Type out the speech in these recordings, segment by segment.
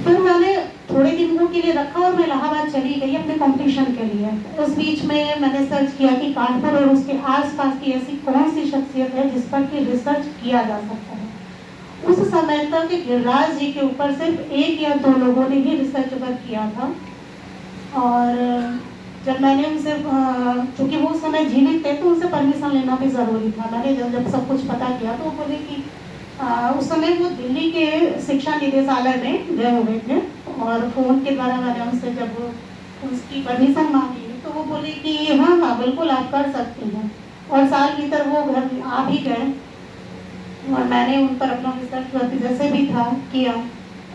फिर मैंने थोड़े दिनों के लिए रखा और मैं इलाहाबाद चली गई अपने कंपटीशन के लिए। उस बीच में मैंने सर्च किया कि कानपुर और उसके आसपास की ऐसी कौन सी शख्सियत है जिस पर कि रिसर्च किया जा सकता है। उस समय तक गिरिराज जी के ऊपर सिर्फ 1 या 2 लोगों ने ही रिसर्च वर्क किया था। और जब मैंने उनसे, चूँकि वो उस समय जीवित थे तो उनसे परमिशन लेना भी ज़रूरी था। मैंने जब सब कुछ पता किया तो वो बोले कि उस समय वो दिल्ली के शिक्षा निदेशालय में गए हुए थे और फ़ोन के द्वारा मैंने उनसे जब उसकी परमिशन मांगी तो वो बोले कि हाँ हाँ बिल्कुल आप कर सकती हैं। और साल भीतर वो घर आ भी गए और मैंने उन पर अपना रिसर्च वर्क जैसे भी था किया।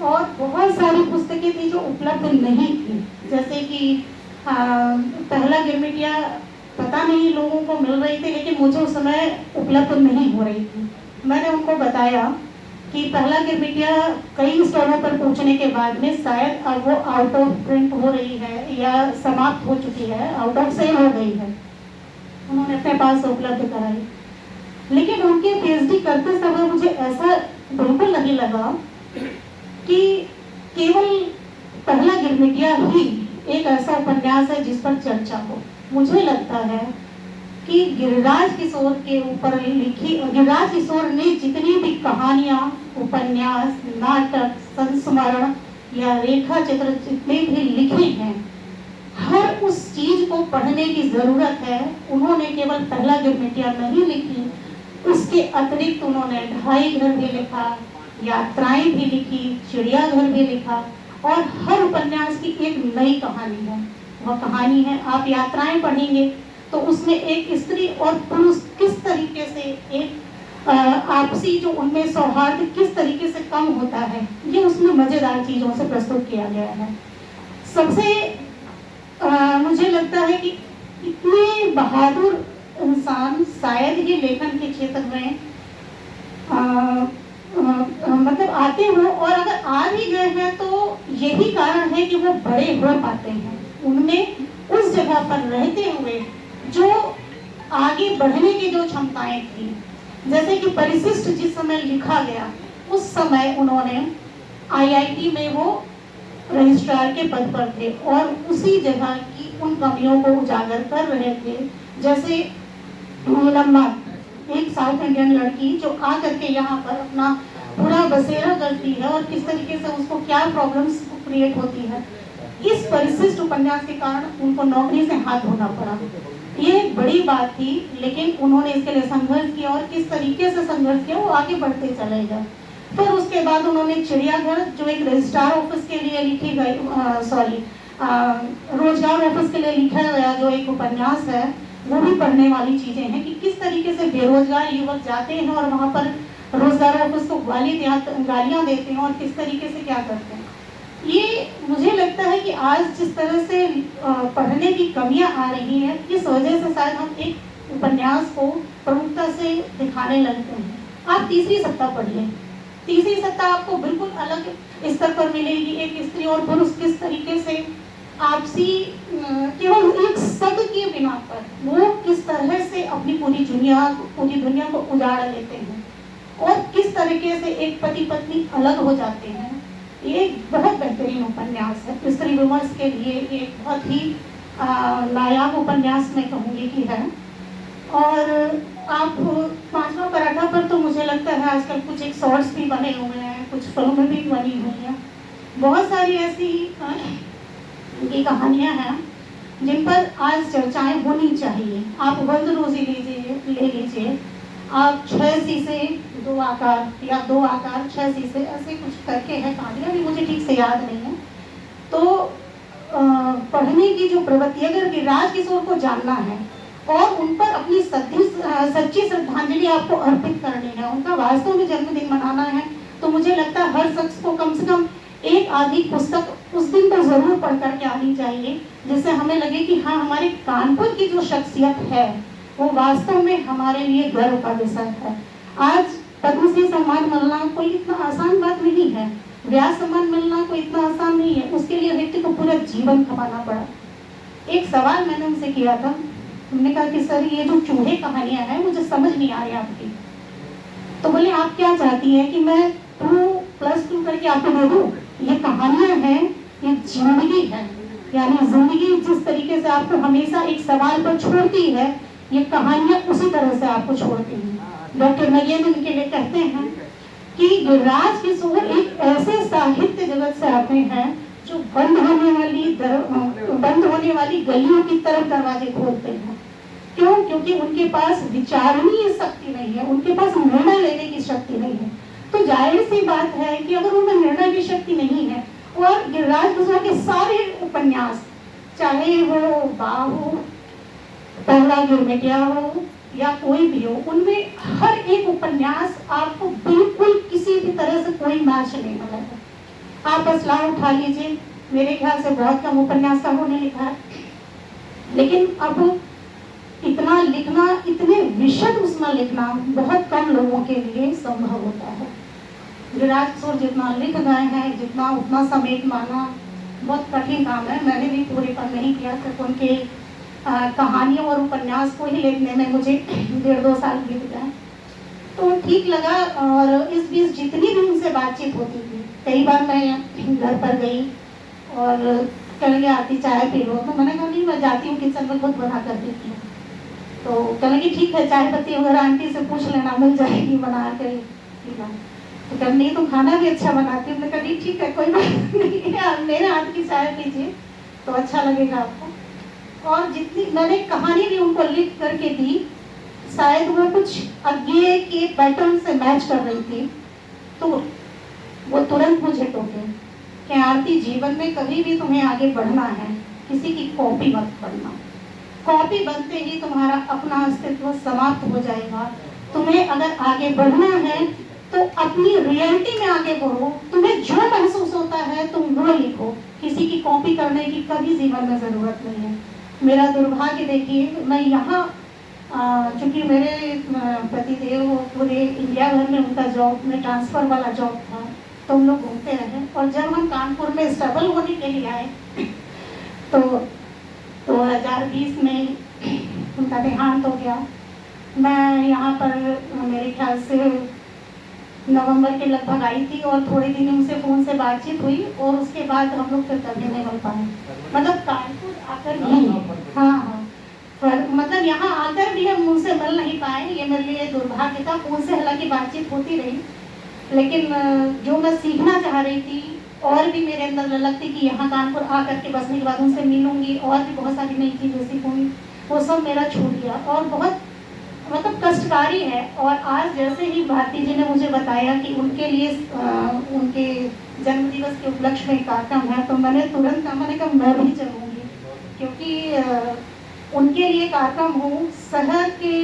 और बहुत सारी पुस्तकें थी जो उपलब्ध नहीं थी, जैसे कि पहला गिरमिटिया पता नहीं लोगों को मिल रही थी लेकिन मुझे उस समय उपलब्ध नहीं हो रही थी। मैंने उनको बताया कि पहला गिरमिटिया कई स्टॉलों पर पहुंचने के बाद में शायद अब वो आउट ऑफ प्रिंट हो रही है या समाप्त हो चुकी है, आउट ऑफ सेल हो गई है। उन्होंने अपने पास उपलब्ध कराई, लेकिन उनके पीएचडी करते समय मुझे ऐसा बिल्कुल नहीं लगा कि केवल पहला गिरमिटिया ही एक ऐसा उपन्यास है जिस पर चर्चा हो। मुझे लगता है कि गिरिराज किशोर के ऊपर लिखी, गिरिराज किशोर ने जितनी भी कहानियां, उपन्यास, नाटक, संस्मरण या रेखा चित्र जितने भी लिखे हैं, हर उस चीज को पढ़ने की जरूरत है। उन्होंने केवल पहला गिरमिटिया नहीं लिखी, उसके अतिरिक्त उन्होंने ढाई घर भी लिखा, यात्राएं भी लिखी, चिड़ियाघर भी लिखा और हर उपन्यास की एक नई कहानी है। वह कहानी है, आप यात्राएं पढ़ेंगे तो उसमें एक स्त्री और पुरुष किस तरीके से एक आपसी जो उनमें सौहार्द किस तरीके से कम होता है, ये उसमें मजेदार चीजों से प्रस्तुत किया गया है। सबसे मुझे लगता है कि इतने बहादुर इंसान शायद ही लेखन के क्षेत्र में मतलब आते हो, और अगर आ भी गए हैं तो यही कारण है कि वो बड़े हो पाते हैं। उनमें उस जगह पर रहते हुए जो आगे बढ़ने की जो क्षमताएं थी, जैसे कि परिशिष्ट जिस समय लिखा गया उस समय उन्होंने आईआईटी में वो रजिस्ट्रार के पद पर थे और उसी जगह की उन कमियों को उजागर कर रहे थे। जैसे नीलम्मा, एक साउथ इंडियन लड़की जो आ करके यहाँ पर अपना पूरा बसेरा करती है और किस तरीके से उसको क्या प्रॉब्लम्स क्रिएट होती है, इस परिशिष्ट उपन्यास के कारण उनको नौकरी से हाथ धोना पड़ा। ये एक बड़ी बात थी, लेकिन उन्होंने इसके लिए संघर्ष किया और किस तरीके से संघर्ष किया वो आगे बढ़ते चले गए। फिर उसके बाद उन्होंने चिड़ियाघर, जो एक रजिस्ट्रार ऑफिस के लिए लिखी गई, रोजगार ऑफिस के लिए लिखा गया जो एक उपन्यास है, वो भी पढ़ने वाली चीजें हैं कि किस तरीके से बेरोजगार युवक जाते हैं और वहाँ पर रोजगार ऑफिस को गालियाँ देते हैं और किस तरीके से क्या करते हैं। ये मुझे लगता है कि आज जिस तरह से पढ़ने की कमियां आ रही हैं, इस वजह से शायद हम एक उपन्यास को प्रमुखता से दिखाने लगते हैं। आप तीसरी सत्ता पढ़िए, तीसरी सत्ता आपको बिल्कुल अलग स्तर पर मिलेगी। एक स्त्री और पुरुष किस तरीके से आपसी केवल एक शब्द के बिना पर वो किस तरह से अपनी पूरी दुनिया को उजाड़ लेते हैं और किस तरीके से एक पति पत्नी अलग हो जाते हैं। ये एक बहुत बेहतरीन उपन्यास है, स्त्री विमर्श के लिए एक बहुत ही नायाब उपन्यास मैं कहूँगी कि है। और आप पांचवा पराठा पर तो मुझे लगता है आजकल कुछ एक शॉर्ट्स भी बने हुए हैं, कुछ फिल्में भी बनी हुई हैं, बहुत सारी ऐसी की कहानियाँ हैं जिन पर आज चर्चाएं होनी चाहिए। आप वर्ल्ड रोजी ले लीजिए, आप 6 शीशे 2 आकार या 2 आकार 6 शीशे ऐसे कुछ करके है कहानियाँ, भी मुझे ठीक से याद नहीं है। तो पढ़ने की जो प्रवृत्ति, अगर गिरिराज किशोर को जानना है और उन पर अपनी सच्ची श्रद्धांजलि आपको अर्पित करनी है, उनका वास्तव में जन्मदिन मनाना है, तो मुझे लगता है हर शख्स को कम से कम एक आधी पुस्तक उस दिन तो जरूर पढ़ करके आनी चाहिए, जिससे हमें लगे कि हाँ, हमारे कानपुर की जो शख्सियत है वो वास्तव में हमारे लिए गर्व का विषय है। आज पद्मश्री सम्मान मिलना कोई इतना आसान बात नहीं है, व्यास सम्मान मिलना कोई इतना आसान नहीं है, उसके लिए व्यक्ति को पूरा जीवन खपाना पड़ा। एक सवाल मैंने उनसे किया था, उन्होंने कहा कि सर ये जो चूहे कहानियां हैं मुझे समझ नहीं आ रही आपकी, तो बोले आप क्या चाहती हैं कि मैं 2+2 करके आपको दे दूं? ये कहानियां हैं, ये जिंदगी है। यानी जिंदगी जिस तरीके से आपको हमेशा एक सवाल पर छोड़ती है, ये कहानियां उसी तरह से आपको छोड़ती हैं। डॉक्टर नगेंद्र के लिए कहते हैं कि गिरिराज किशोर एक ऐसे साहित्य जगत से आते हैं जो बंद होने वाली गलियों की तरफ दरवाजे खोलते हैं। क्यों? क्योंकि उनके पास विचारणीय शक्ति नहीं है, उनके पास निर्णय लेने की शक्ति नहीं है। तो जाहिर सी बात है कि अगर उनमें निर्णय की शक्ति नहीं है, और गिरिराज किशोर के सारे उपन्यास, चाहे वो बाहु, पहला गिरमिटिया हो या कोई भी हो, उनमें हर एक उपन्यास आपको बिल्कुल किसी भी तरह से कोई मैच नहीं मिलेगा। आप असलाह उठा लीजिए, मेरे ख्याल से बहुत कम उपन्यासकारों ने लिखा है, लेकिन अब इतना लिखना, इतने विशद उसमें लिखना बहुत कम लोगों के लिए संभव होता है। गिरिराज किशोर जितना लिख गए हैं, जितना उतना समेट माना बहुत कठिन काम है। मैंने भी पूरे पर नहीं किया, सिर्फ उनके कहानियों और उपन्यास को ही लिखने में मुझे 1.5-2 साल बीत गए, तो ठीक लगा। और इस बीच जितनी भी उनसे बातचीत होती थी, कई बार मैं घर पर गई और कहने आती चाय पी लो, तो मैंने कहा नहीं, मैं जाती हूँ किचन में, खुद बना कर देती हूँ। तो कहने की ठीक है, चाय पत्ती वगैरह आंटी से पूछ लेना, मिल जाएगी बना कर पीना। तो कहने नहीं, तुम खाना भी अच्छा बनाती हो। मैंने कहा ठीक है, कोई बात नहीं, मेरे हाथ की चाय पीजिए तो अच्छा लगेगा आपको। और जितनी मैंने कहानी भी उनको लिख करके दी, शायद वो कुछ आगे के पैटर्न से मैच कर रही थी, तो वो तुरंत मुझे टोके कि आरती, जीवन में कभी भी तुम्हें आगे बढ़ना है, किसी की कॉपी मत बनना। कॉपी बनते ही तुम्हारा अपना अस्तित्व समाप्त हो जाएगा। तुम्हें अगर आगे बढ़ना है तो अपनी रियलिटी में आगे बढ़ो, तुम्हें जो महसूस होता है तुम वो लिखो, किसी की कॉपी करने की कभी जीवन में जरूरत नहीं है। मेरा दुर्भाग्य देखिए, मैं यहाँ चूंकि मेरे पतिदेव पूरे इंडिया भर में उनका जॉब में ट्रांसफर वाला जॉब था, तो हम लोग घूमते रहे। और जब हम कानपुर में स्टेबल होने के लिए आए तो 2020 में उनका देहांत हो गया। मैं यहाँ पर मेरे ख्याल से नवंबर के लगभग आई थी, और थोड़े दिन उनसे फ़ोन से बातचीत हुई, और उसके बाद हम लोग फिर कभी नहीं मिल पाए। मतलब कानपुर आकर भी, हाँ, पर मतलब यहाँ आकर भी हम उनसे मिल नहीं पाए। ये मेरे लिए दुर्भाग्य था। फ़ोन से हालांकि बातचीत होती रही, लेकिन जो मैं सीखना चाह रही थी, और भी मेरे अंदर ललक थी कि यहाँ कानपुर आकर के बसने के बाद उनसे मिलूंगी और भी बहुत सारी नई चीज़ें सीखूंगी, वो सब मेरा छूट गया और बहुत मतलब कष्टकारी है। और आज जैसे ही भारती जी ने मुझे बताया कि उनके लिए उनके जन्मदिवस के उपलक्ष्य में कार्यक्रम है, तो मैंने तुरंत कहा, मैंने कहा मैं भी चलूँगी, क्योंकि उनके लिए कार्यक्रम हो, शहर के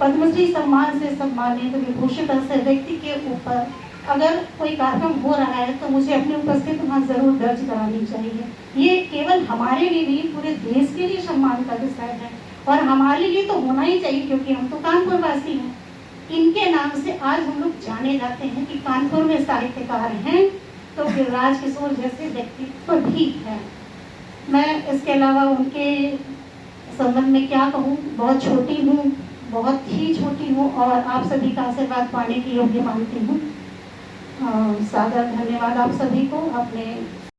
पद्मश्री सम्मान से सम्मानित विभूषित ऐसे व्यक्ति के ऊपर अगर कोई कार्यक्रम हो रहा है तो मुझे अपनी उपस्थिति वहाँ जरूर दर्ज करानी चाहिए। ये केवल हमारे लिए नहीं, पूरे देश के लिए सम्मान का विषय है, और हमारे लिए तो होना ही चाहिए, क्योंकि हम तो कानपुर वासी हैं। इनके नाम से आज हम लोग जाने जाते हैं कि कानपुर में साहित्यकार हैं, तो गिरिराज किशोर जैसे व्यक्तित्व भी हैं। मैं इसके अलावा उनके संबंध में क्या कहूँ, बहुत छोटी हूँ, बहुत ही छोटी हूँ, और आप सभी का आशीर्वाद पाने की योग्य मानती हूँ। सादर धन्यवाद आप सभी को अपने